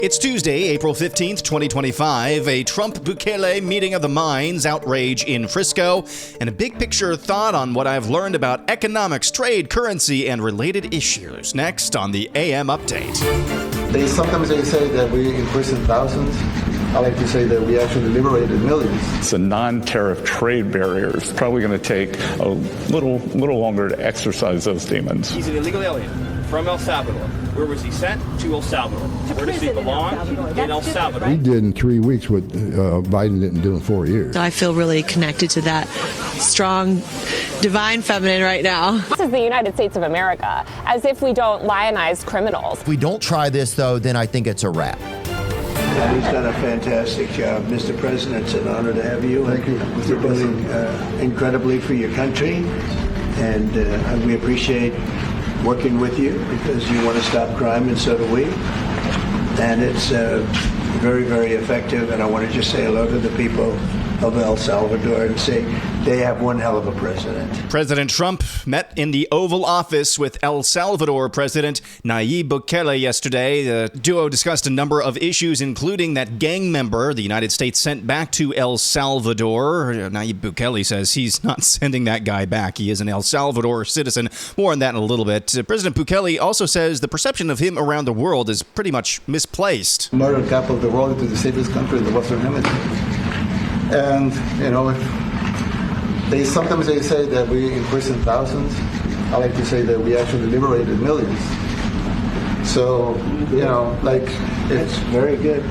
It's Tuesday, April 15th, 2025, a Trump-Bukele meeting of the minds, outrage in Frisco, and a big picture thought on what I've learned about economics, trade, currency, and related issues. Next on the AM Update. Sometimes they say that we imprisoned thousands. I like to say that we actually liberated millions. It's a non-tariff trade barriers. Probably going to take a little longer to exercise those demons. He's an illegal alien from El Salvador. Where was he sent? To El Salvador. Where does he belong? In El Salvador. He did in 3 weeks what Biden didn't do in 4 years. I feel really connected to that strong, divine feminine right now. This is the United States of America, as if we don't lionize criminals. If we don't try this, though, then I think it's a wrap. He's done a fantastic job. Mr. President, it's an honor to have you. Thank you. You're doing incredibly for your country, and we appreciate working with you because you want to stop crime, and so do we. And it's very, very effective, and I want to just say hello to the people of El Salvador and say they have one hell of a president. President Trump met in the Oval Office with El Salvador President Nayib Bukele yesterday. The duo discussed a number of issues, including that gang member the United States sent back to El Salvador. Nayib Bukele says he's not sending that guy back. He is an El Salvador citizen. More on that in a little bit. President Bukele also says the perception of him around the world is pretty much misplaced. Murder capital of the world to the safest country in the Western Hemisphere. And, sometimes they say that we imprisoned thousands. I like to say that we actually liberated millions. So, It's very good.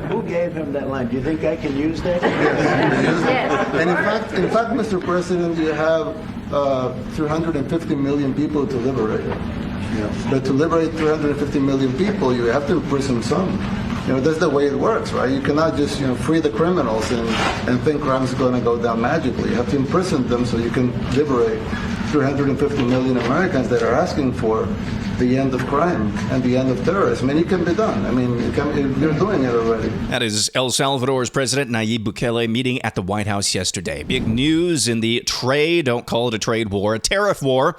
Who gave him that line? Do you think I can use that? Yes. And in fact, Mr. President, you have 350 million people to liberate. Yeah. But to liberate 350 million people, you have to imprison some. That's the way it works, right? You cannot just, free the criminals and think crime's going to go down magically. You have to imprison them so you can liberate 350 million Americans that are asking for the end of crime and the end of terrorism. And it can be done. You're doing it already. That is El Salvador's President Nayib Bukele meeting at the White House yesterday. Big news in the trade, don't call it a trade war, a tariff war.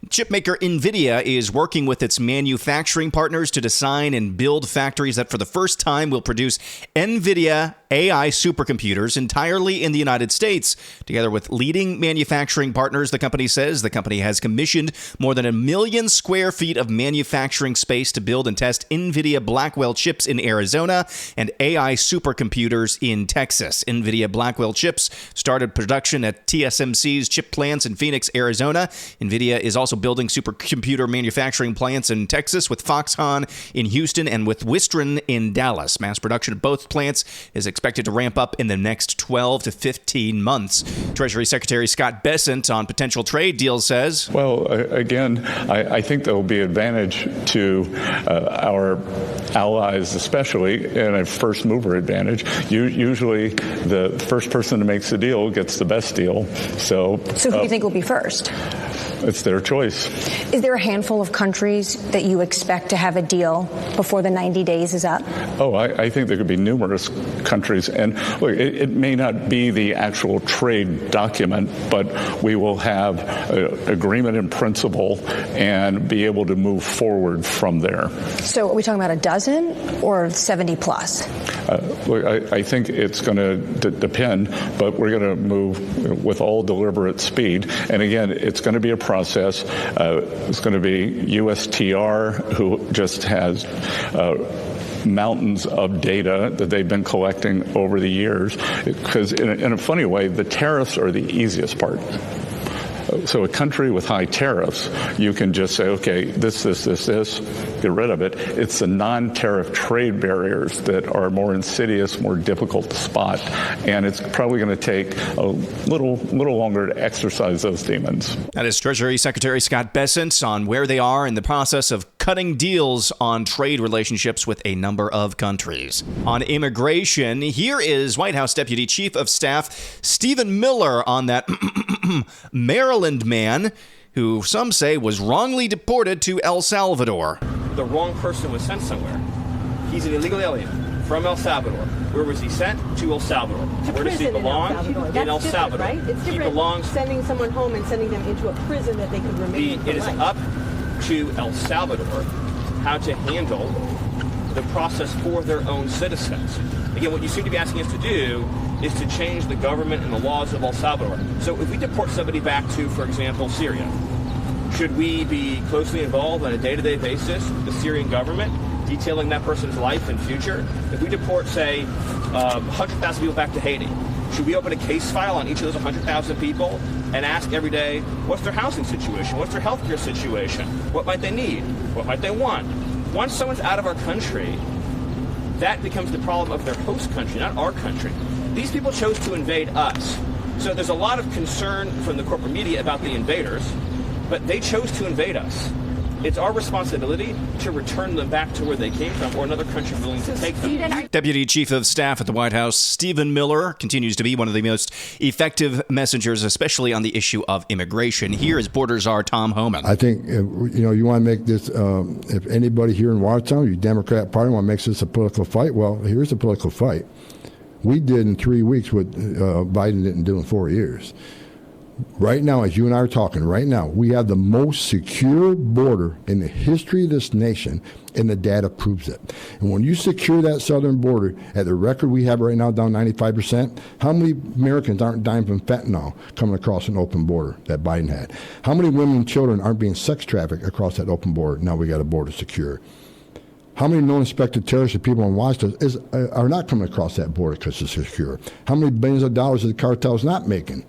Chipmaker NVIDIA is working with its manufacturing partners to design and build factories that for the first time will produce NVIDIA AI supercomputers entirely in the United States. Together with leading manufacturing partners, the company says the company has commissioned more than 1 million square feet of manufacturing space to build and test NVIDIA Blackwell chips in Arizona and AI supercomputers in Texas. NVIDIA Blackwell chips started production at TSMC's chip plants in Phoenix, Arizona. NVIDIA is also building supercomputer manufacturing plants in Texas with Foxconn in Houston and with Wistron in Dallas. Mass production of both plants is expected to ramp up in the next 12 to 15 months. Treasury Secretary Scott Bessent on potential trade deals says, Well, again, I think there will be advantage to our allies, especially, and a first mover advantage. Usually the first person who makes the deal gets the best deal. So who do you think will be first? It's their choice. Is there a handful of countries that you expect to have a deal before the 90 days is up? Oh, I think there could be numerous countries. And look, it may not be the actual trade document, but we will have an agreement in principle and be able to move forward from there. So are we talking about a dozen or 70 plus? Look, I think it's going to depend, but we're going to move with all deliberate speed. And again, it's going to be a process. It's going to be USTR, who just has mountains of data that they've been collecting over the years. Because in a funny way, the tariffs are the easiest part. So a country with high tariffs, you can just say, okay, this, get rid of it. It's the non-tariff trade barriers that are more insidious, more difficult to spot, and it's probably going to take a little longer to exercise those demons. That is Treasury Secretary Scott Bessent on where they are in the process of cutting deals on trade relationships with a number of countries. On immigration, here is White House Deputy Chief of Staff Stephen Miller on that Maryland man who some say was wrongly deported to El Salvador. The wrong person was sent somewhere. He's an illegal alien from El Salvador. Where was he sent? To El Salvador. Where does he belong? In El Salvador. Right? It's different sending someone home and sending them into a prison that they could remain in for life. It is up to El Salvador how to handle the process for their own citizens. Again, what you seem to be asking us to do is to change the government and the laws of El Salvador. So if we deport somebody back to, for example, Syria, should we be closely involved on a day-to-day basis with the Syrian government, detailing that person's life and future? If we deport, say, 100,000 people back to Haiti, should we open a case file on each of those 100,000 people and ask every day, what's their housing situation? What's their healthcare situation? What might they need? What might they want? Once someone's out of our country, that becomes the problem of their host country, not our country. These people chose to invade us. So there's a lot of concern from the corporate media about the invaders, but they chose to invade us. It's our responsibility to return them back to where they came from, or another country willing to take them. Deputy Chief of Staff at the White House, Stephen Miller, continues to be one of the most effective messengers, especially on the issue of immigration. Here is Border Czar Tom Homan. I think, you want to make this, if anybody here in Watertown, you Democrat Party want to make this a political fight, well, here's a political fight. We did in 3 weeks what Biden didn't do in 4 years. Right now, as you and I are talking, right now, we have the most secure border in the history of this nation, and the data proves it. And when you secure that southern border at the record we have right now, down 95%, how many Americans aren't dying from fentanyl coming across an open border that Biden had? How many women and children aren't being sex trafficked across that open border? Now we got a border secure. How many known suspected terrorists or people in Washington are not coming across that border because it's secure? How many billions of dollars is the cartels not making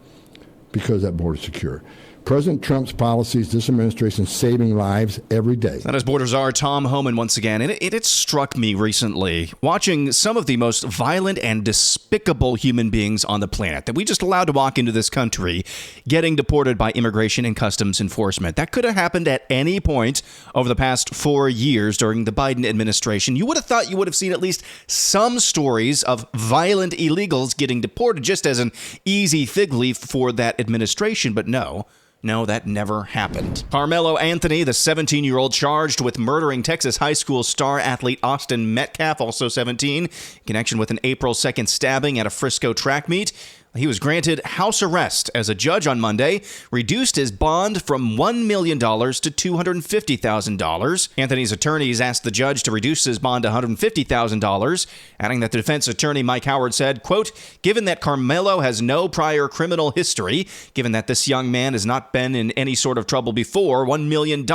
because that border is secure? President Trump's policies, this administration is saving lives every day. That is Border Czar Tom Homan once again. And it struck me recently, watching some of the most violent and despicable human beings on the planet that we just allowed to walk into this country, getting deported by Immigration and Customs Enforcement. That could have happened at any point over the past 4 years during the Biden administration. You would have thought you would have seen at least some stories of violent illegals getting deported just as an easy fig leaf for that administration, but no. No, that never happened. Carmelo Anthony, the 17-year-old charged with murdering Texas high school star athlete Austin Metcalf, also 17, in connection with an April 2nd stabbing at a Frisco track meet. He was granted house arrest as a judge on Monday reduced his bond from $1 million to $250,000. Anthony's attorneys asked the judge to reduce his bond to $150,000, adding that the defense attorney Mike Howard said, quote, given that Carmelo has no prior criminal history, given that this young man has not been in any sort of trouble before, $1 million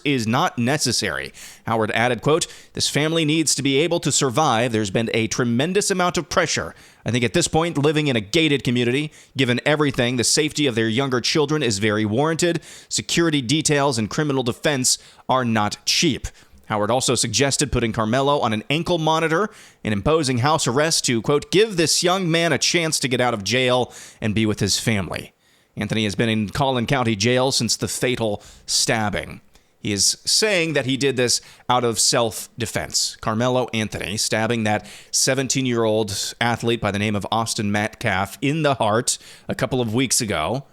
is not necessary. Howard added, quote, this family needs to be able to survive. There's been a tremendous amount of pressure. I think at this point, living in a gated community, given everything, the safety of their younger children is very warranted. Security details and criminal defense are not cheap. Howard also suggested putting Carmelo on an ankle monitor and imposing house arrest to, quote, give this young man a chance to get out of jail and be with his family. Anthony has been in Collin County Jail since the fatal stabbing. He is saying that he did this out of self-defense. Carmelo Anthony stabbing that 17-year-old athlete by the name of Austin Metcalf in the heart a couple of weeks ago.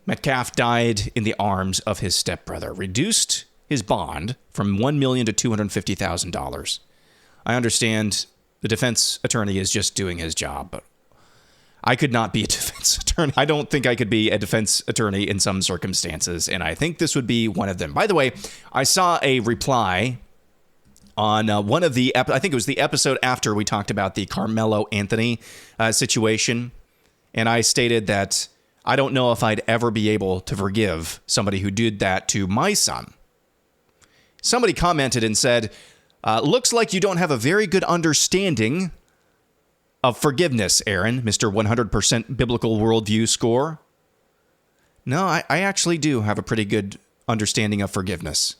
Metcalf died in the arms of his stepbrother, reduced his bond from $1 million to $250,000. I understand the defense attorney is just doing his job, but I could not be a defense attorney. I don't think I could be a defense attorney in some circumstances, and I think this would be one of them. By the way, I saw a reply on one of the, I think it was the episode after we talked about the Carmelo Anthony situation, and I stated that I don't know if I'd ever be able to forgive somebody who did that to my son. Somebody commented and said, looks like you don't have a very good understanding of forgiveness, Aaron, Mr. 100% biblical worldview score. No, I actually do have a pretty good understanding of forgiveness,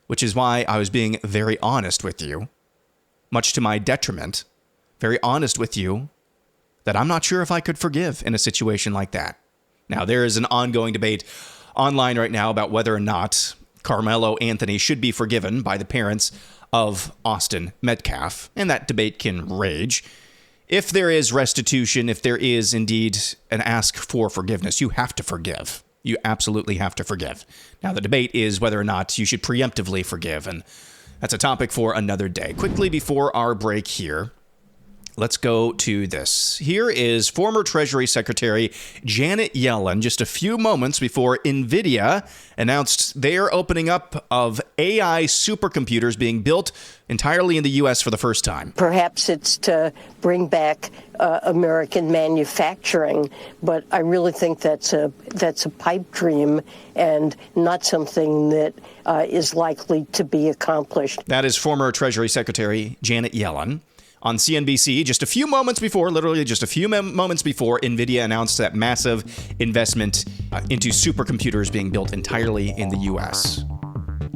which is why I was being very honest with you, much to my detriment, very honest with you that I'm not sure if I could forgive in a situation like that. Now, there is an ongoing debate online right now about whether or not Carmelo Anthony should be forgiven by the parents of Austin Metcalf, and that debate can rage. If there is restitution, if there is indeed an ask for forgiveness, you have to forgive. You absolutely have to forgive. Now, the debate is whether or not you should preemptively forgive, and that's a topic for another day. Quickly before our break here, let's go to this. Here is former Treasury Secretary Janet Yellen just a few moments before NVIDIA announced they're opening up of AI supercomputers being built entirely in the U.S. for the first time. Perhaps it's to bring back American manufacturing, but I really think that's a pipe dream and not something that is likely to be accomplished. That is former Treasury Secretary Janet Yellen on CNBC just a few moments before, literally just a few moments before, NVIDIA announced that massive investment into supercomputers being built entirely in the U.S.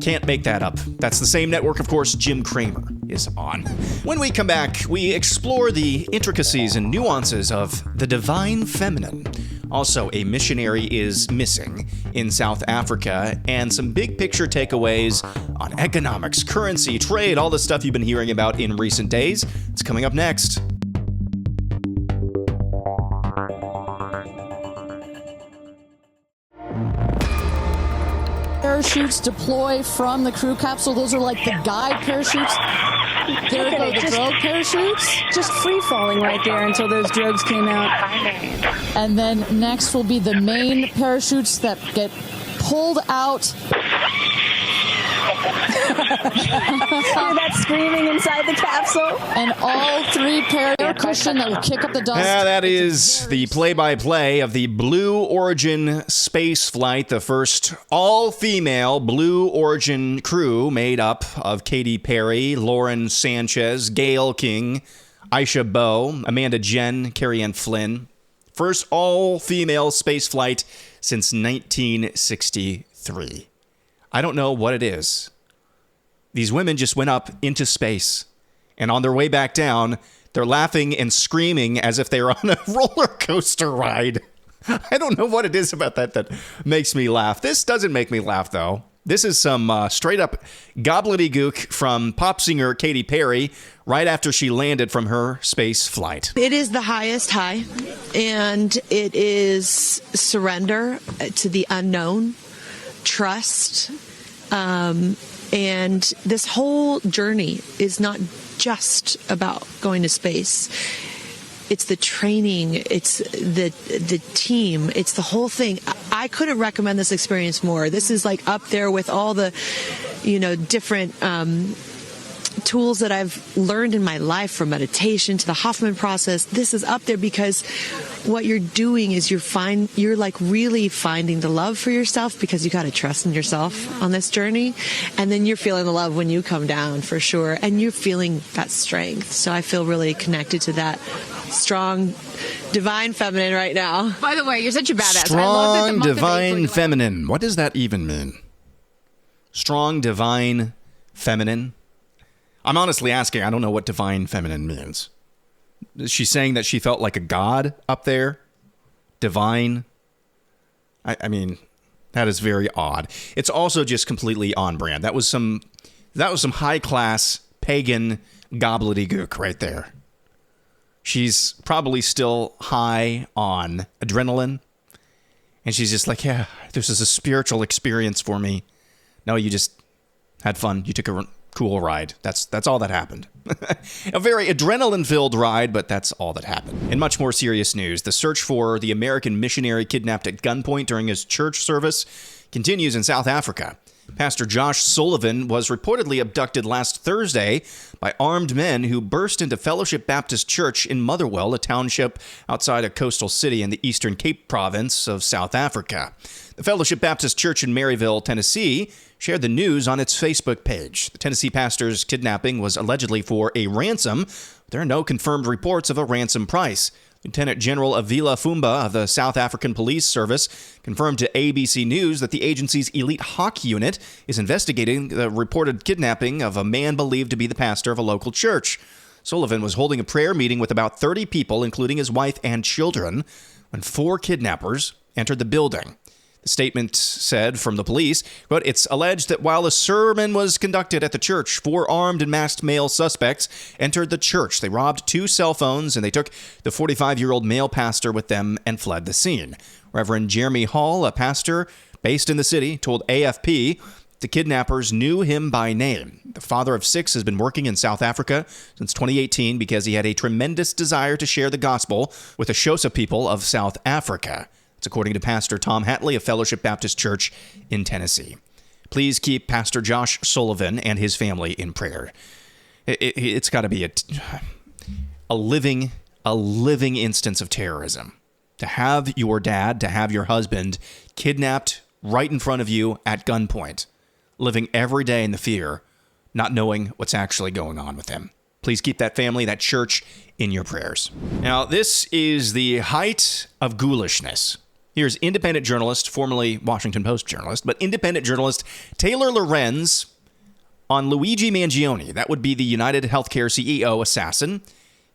Can't make that up. That's the same network, of course, Jim Cramer is on. When we come back, we explore the intricacies and nuances of the divine feminine. Also, a missionary is missing in South Africa, and some big picture takeaways on economics, currency, trade, all the stuff you've been hearing about in recent days. It's coming up next. Parachutes deploy from the crew capsule. Those are like the guide parachutes. There go the drogue parachutes. Just free falling right there until those drogues came out. And then next will be the main parachutes that get pulled out. Hear that screaming inside the capsule? And all three air cushion that will kick up the dust. Yeah, that is the play-by-play of the Blue Origin space flight, the first all-female Blue Origin crew made up of Katy Perry, Lauren Sanchez, Gayle King, Aisha Bowe, Amanda Jen, Carrie Ann Flynn. First all-female space flight since 1963. I don't know what it is. These women just went up into space, and on their way back down, they're laughing and screaming as if they were on a roller coaster ride. I don't know what it is about that makes me laugh. This doesn't make me laugh, though. This is some straight-up gobbledygook from pop singer Katy Perry right after she landed from her space flight. It is the highest high, and it is surrender to the unknown, trust, and this whole journey is not just about going to space. It's the training, it's the team, it's the whole thing. I couldn't recommend this experience more. This is like up there with all the, different tools that I've learned in my life, from meditation to the Hoffman process. This is up there because what you're doing is you're like really finding the love for yourself, because you got to trust in yourself on this journey. And then you're feeling the love when you come down, for sure. And you're feeling that strength. So I feel really connected to that strong, divine feminine right now. By the way, you're such a badass. Strong, divine feminine. What does that even mean? Strong, divine feminine? I'm honestly asking. I don't know what divine feminine means. Is she saying that she felt like a god up there? Divine? I mean, that is very odd. It's also just completely on brand. That was some high class pagan gobbledygook right there. She's probably still high on adrenaline, and she's just like, yeah, this is a spiritual experience for me. No, you just had fun. You took a cool ride. That's all that happened. A very adrenaline-filled ride, but that's all that happened. In much more serious news, the search for the American missionary kidnapped at gunpoint during his church service continues in South Africa. Pastor Josh Sullivan was reportedly abducted last Thursday by armed men who burst into Fellowship Baptist Church in Motherwell, a township outside a coastal city in the Eastern Cape province of South Africa. The Fellowship Baptist Church in Maryville, Tennessee, shared the news on its Facebook page. The Tennessee pastor's kidnapping was allegedly for a ransom. There are no confirmed reports of a ransom price. Lieutenant General Avila Fumba of the South African Police Service confirmed to ABC News that the agency's elite hawk unit is investigating the reported kidnapping of a man believed to be the pastor of a local church. Sullivan was holding a prayer meeting with about 30 people, including his wife and children, when 4 kidnappers entered the building. The statement said from the police, but it's alleged that while a sermon was conducted at the church, 4 armed and masked male suspects entered the church. They robbed 2 cell phones, and they took the 45-year-old male pastor with them and fled the scene. Reverend Jeremy Hall, a pastor based in the city, told AFP the kidnappers knew him by name. The father of 6 has been working in South Africa since 2018 because he had a tremendous desire to share the gospel with the Xhosa people of South Africa. That's according to Pastor Tom Hatley of Fellowship Baptist Church in Tennessee. Please keep Pastor Josh Sullivan and his family in prayer. It's got to be a living instance of terrorism. To have your dad, to have your husband kidnapped right in front of you at gunpoint, living every day in the fear, not knowing what's actually going on with him. Please keep that family, that church, in your prayers. Now, this is the height of ghoulishness. Here's independent journalist, formerly Washington Post journalist, but independent journalist Taylor Lorenz on Luigi Mangione. That would be the United Healthcare CEO assassin.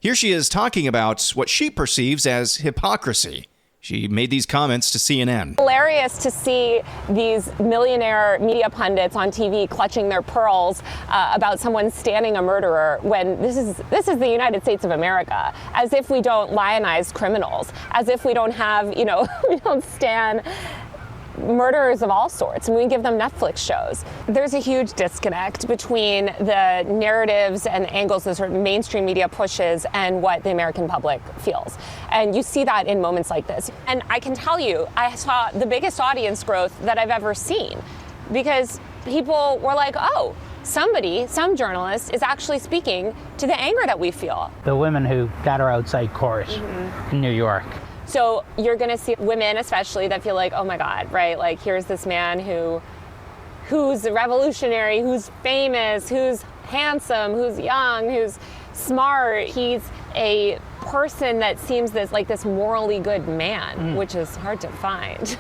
Here she is talking about what she perceives as hypocrisy. She made these comments to CNN. Hilarious to see these millionaire media pundits on TV clutching their pearls about someone standing a murderer when this is the United States of America. As if we don't lionize criminals. As if we don't have, we don't stand murderers of all sorts, and we give them Netflix shows. There's a huge disconnect between the narratives and angles that sort of mainstream media pushes and what the American public feels. And you see that in moments like this. And I can tell you, I saw the biggest audience growth that I've ever seen because people were like, oh, some journalist is actually speaking to the anger that we feel. The women who gather outside court in New York. So you're going to see women especially that feel like, oh my God, right? Like here's this man who's revolutionary, who's famous, who's handsome, who's young, who's smart. He's a person that seems this morally good man, which is hard to find.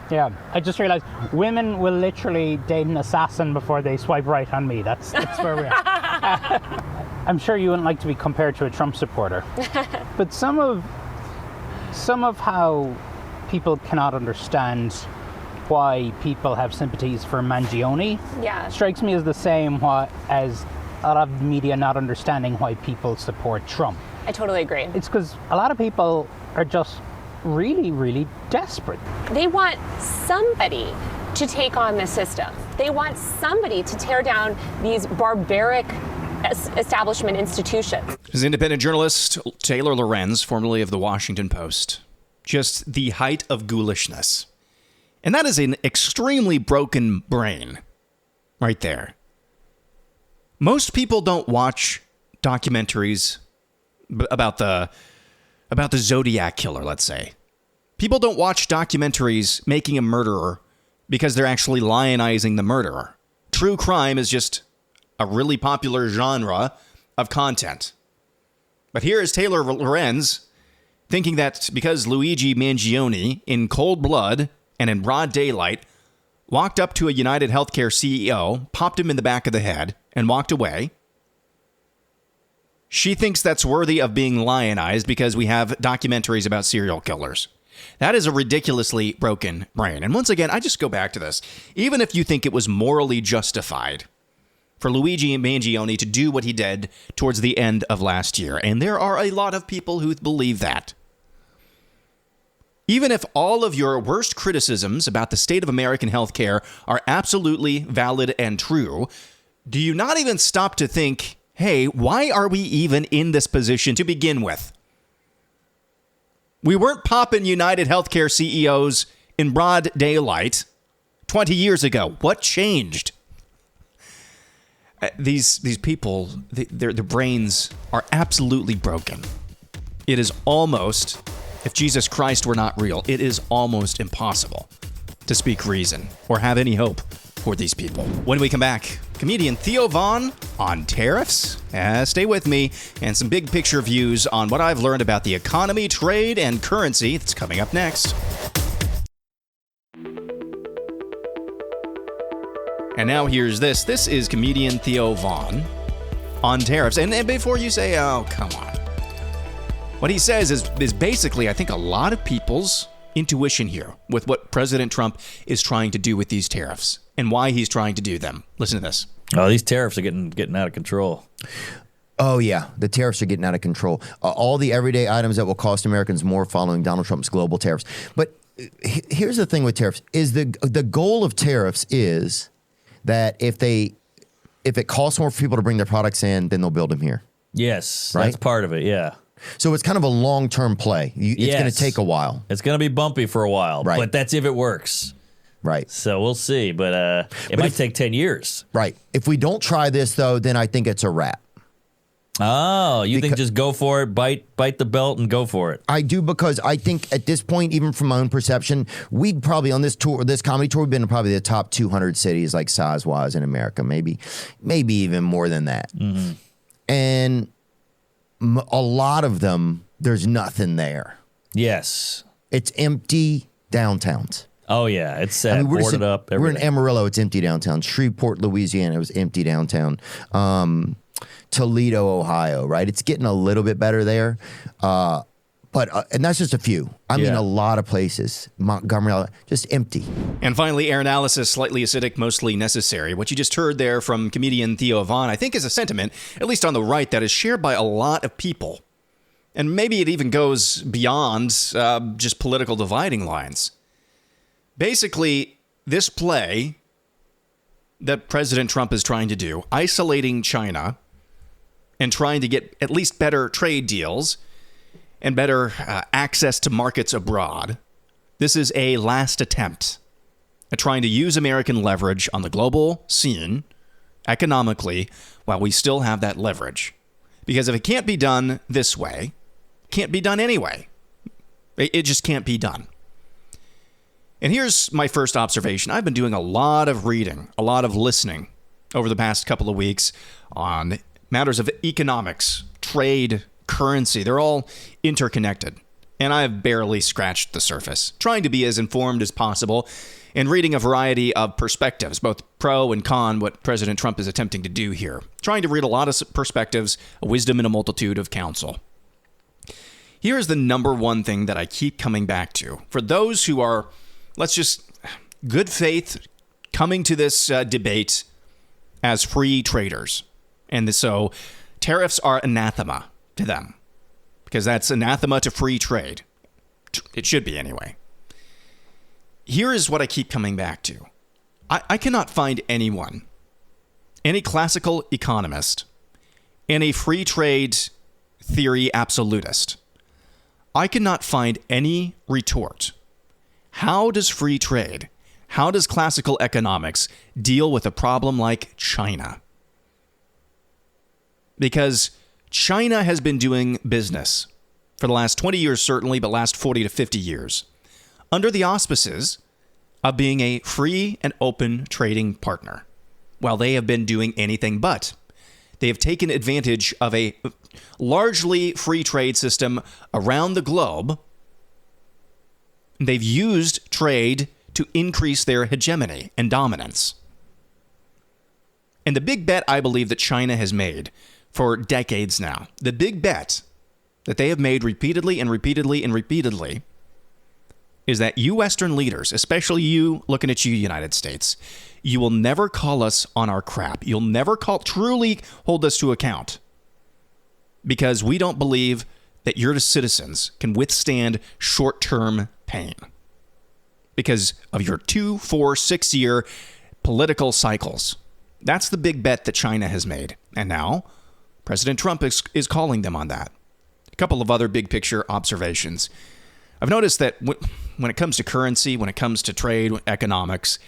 Yeah, I just realized women will literally date an assassin before they swipe right on me. That's where we are. I'm sure you wouldn't like to be compared to a Trump supporter, but some of how people cannot understand why people have sympathies for Mangione strikes me as the same as a lot of media not understanding why people support Trump. I totally agree. It's because a lot of people are just really, really desperate. They want somebody to take on the system. They want somebody to tear down these barbaric establishment institutions. This is independent journalist Taylor Lorenz, formerly of the Washington Post. Just the height of ghoulishness. And that is an extremely broken brain right there. Most people don't watch documentaries about the Zodiac killer, let's say. People don't watch documentaries making a murderer because they're actually lionizing the murderer. True crime is just a really popular genre of content. But here is Taylor Lorenz thinking that because Luigi Mangione, in cold blood and in broad daylight, walked up to a United Healthcare CEO, popped him in the back of the head, and walked away, she thinks that's worthy of being lionized because we have documentaries about serial killers. That is a ridiculously broken brain. And once again, I just go back to this. Even if you think it was morally justified for Luigi Mangione to do what he did towards the end of last year, and there are a lot of people who believe that, even if all of your worst criticisms about the state of American healthcare are absolutely valid and true, do you not even stop to think, hey, why are we even in this position to begin with? We weren't popping United Healthcare CEOs in broad daylight 20 years ago. What changed? These people, their brains are absolutely broken. It is almost, if Jesus Christ were not real, it is almost impossible to speak reason or have any hope for these people. When we come back, comedian Theo Von on tariffs. Stay with me, and some big picture views on what I've learned about the economy, trade, and currency. That's coming up next. And now here's this. This is comedian Theo Von on tariffs. And before you say, oh, come on. What he says is basically, I think, a lot of people's intuition here with what President Trump is trying to do with these tariffs and why he's trying to do them. Listen to this. Oh, these tariffs are getting out of control. Oh, yeah. The tariffs are getting out of control. All the everyday items that will cost Americans more following Donald Trump's global tariffs. But here's the thing with tariffs is the goal of tariffs is that if it costs more for people to bring their products in, then they'll build them here. Yes, right? That's part of it, yeah. So it's kind of a long-term play. It's going to take a while. It's going to be bumpy for a while, right? But that's if it works. Right. So we'll see, but it might take 10 years. Right. If we don't try this, though, then I think it's a wrap. Oh, you think just go for it, bite the belt and go for it? I do, because I think at this point, even from my own perception, we'd probably on this comedy tour, we've been in probably the top 200 cities, like size-wise in America, maybe even more than that. Mm-hmm. And a lot of them, there's nothing there. Yes. It's empty downtowns. Oh, yeah. It's boarded up. We're in Amarillo. It's empty downtown. Shreveport, Louisiana. It was empty downtown. Toledo, Ohio, right? It's getting a little bit better there. And that's just a few. I mean, a lot of places. Montgomery, just empty. And finally, air analysis, slightly acidic, mostly necessary. What you just heard there from comedian Theo Von, I think is a sentiment, at least on the right, that is shared by a lot of people. And maybe it even goes beyond just political dividing lines. Basically, this play that President Trump is trying to do, isolating China and trying to get at least better trade deals and better access to markets abroad, this is a last attempt at trying to use American leverage on the global scene economically while we still have that leverage. Because if it can't be done this way, it can't be done anyway. It just can't be done. And here's my first observation. I've been doing a lot of reading, a lot of listening over the past couple of weeks on matters of economics, trade, currency. They're all interconnected. And I've barely scratched the surface, trying to be as informed as possible and reading a variety of perspectives, both pro and con, what President Trump is attempting to do here. Trying to read a lot of perspectives, a wisdom in a multitude of counsel. Here is the number one thing that I keep coming back to. For those who are, let's just, good faith, coming to this debate as free traders. And so tariffs are anathema to them, because that's anathema to free trade. It should be anyway. Here is what I keep coming back to. I cannot find anyone, any classical economist, any free trade theory absolutist. I cannot find any retort. How does free trade, how does classical economics deal with a problem like China? Because China has been doing business for the last 20 years, certainly, but last 40 to 50 years, under the auspices of being a free and open trading partner. While they have been doing anything but. They have taken advantage of a largely free trade system around the globe. They've used trade to increase their hegemony and dominance. And the big bet I believe that China has made for decades now, the big bet that they have made repeatedly and repeatedly and repeatedly, is that you Western leaders, especially you, looking at you, United States, you will never call us on our crap. You'll never truly hold us to account, because we don't believe that your citizens can withstand short-term pain because of your 2, 4, 6 year political cycles. That's the big bet that China has made. And now President Trump is calling them on that. A couple of other big picture observations. I've noticed that when it comes to currency, when it comes to trade, economics,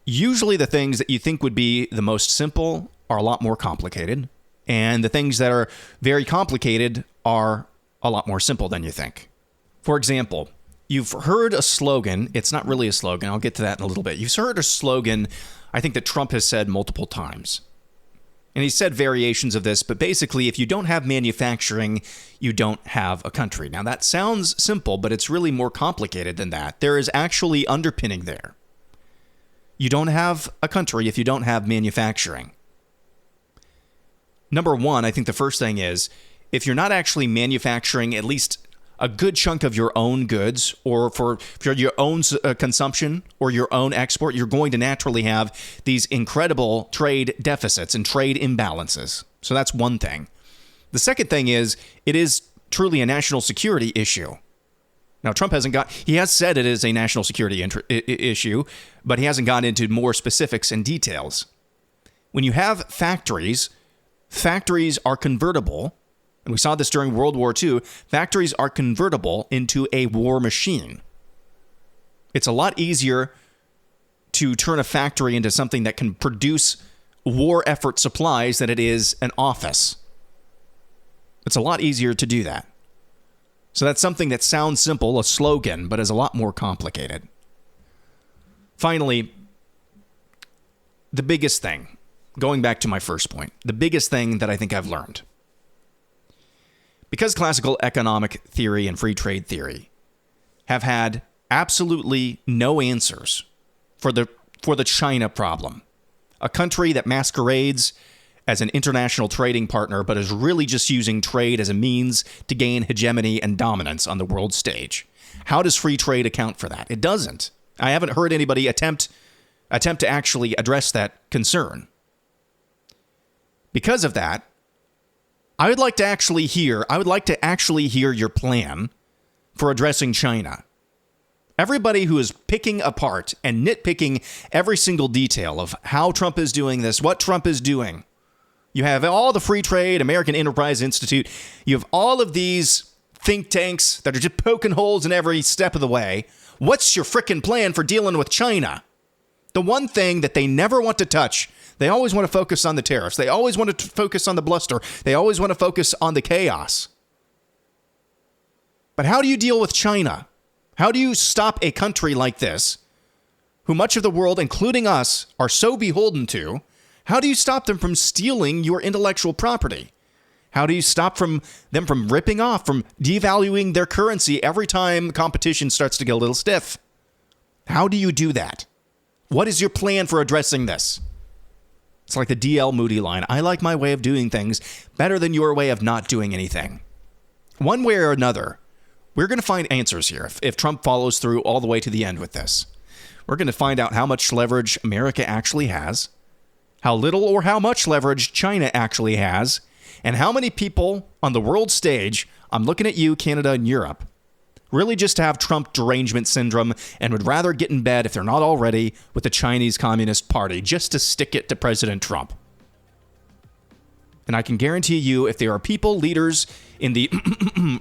usually the things that you think would be the most simple are a lot more complicated. And the things that are very complicated are a lot more simple than you think. For example, you've heard a slogan. It's not really a slogan. I'll get to that in a little bit. You've heard a slogan, I think, that Trump has said multiple times. And he said variations of this, but basically, if you don't have manufacturing, you don't have a country. Now, that sounds simple, but it's really more complicated than that. There is actually underpinning there. You don't have a country if you don't have manufacturing. Number one, I think the first thing is, if you're not actually manufacturing at least a good chunk of your own goods, or for your own consumption or your own export, you're going to naturally have these incredible trade deficits and trade imbalances. So that's one thing. The second thing is, it is truly a national security issue. Now, Trump he has said it is a national security issue, but he hasn't gone into more specifics and details. When you have factories are convertible, and we saw this during World War II, factories are convertible into a war machine. It's a lot easier to turn a factory into something that can produce war effort supplies than it is an office. It's a lot easier to do that. So that's something that sounds simple, a slogan, but is a lot more complicated. Finally, the biggest thing, going back to my first point, the biggest thing that I think I've learned. Because classical economic theory and free trade theory have had absolutely no answers for the China problem, a country that masquerades as an international trading partner, but is really just using trade as a means to gain hegemony and dominance on the world stage. How does free trade account for that? It doesn't. I haven't heard anybody attempt to actually address that concern. Because of that, I would like to actually hear your plan for addressing China. Everybody who is picking apart and nitpicking every single detail of how Trump is doing this, what Trump is doing. You have all the Free Trade, American Enterprise Institute. You have all of these think tanks that are just poking holes in every step of the way. What's your frickin' plan for dealing with China? The one thing that they never want to touch, they always want to focus on the tariffs. They always want to focus on the bluster. They always want to focus on the chaos. But how do you deal with China? How do you stop a country like this, who much of the world, including us, are so beholden to? How do you stop them from stealing your intellectual property? How do you stop them from ripping off, from devaluing their currency every time competition starts to get a little stiff? How do you do that? What is your plan for addressing this? It's like the D.L. Moody line. I like my way of doing things better than your way of not doing anything. One way or another, we're going to find answers here if Trump follows through all the way to the end with this. We're going to find out how much leverage America actually has, how little or how much leverage China actually has, and how many people on the world stage, I'm looking at you, Canada and Europe, really just have Trump derangement syndrome and would rather get in bed, if they're not already, with the Chinese Communist Party just to stick it to President Trump. And I can guarantee you, if there are people, leaders in the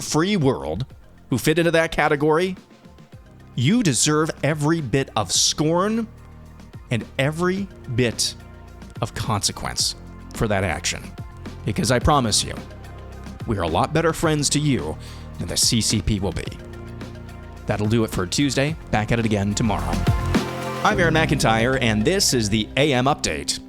free world who fit into that category, you deserve every bit of scorn and every bit of consequence for that action. Because I promise you, we are a lot better friends to you than the CCP will be. That'll do it for Tuesday. Back at it again tomorrow. I'm Aaron McIntire, and this is the AM Update.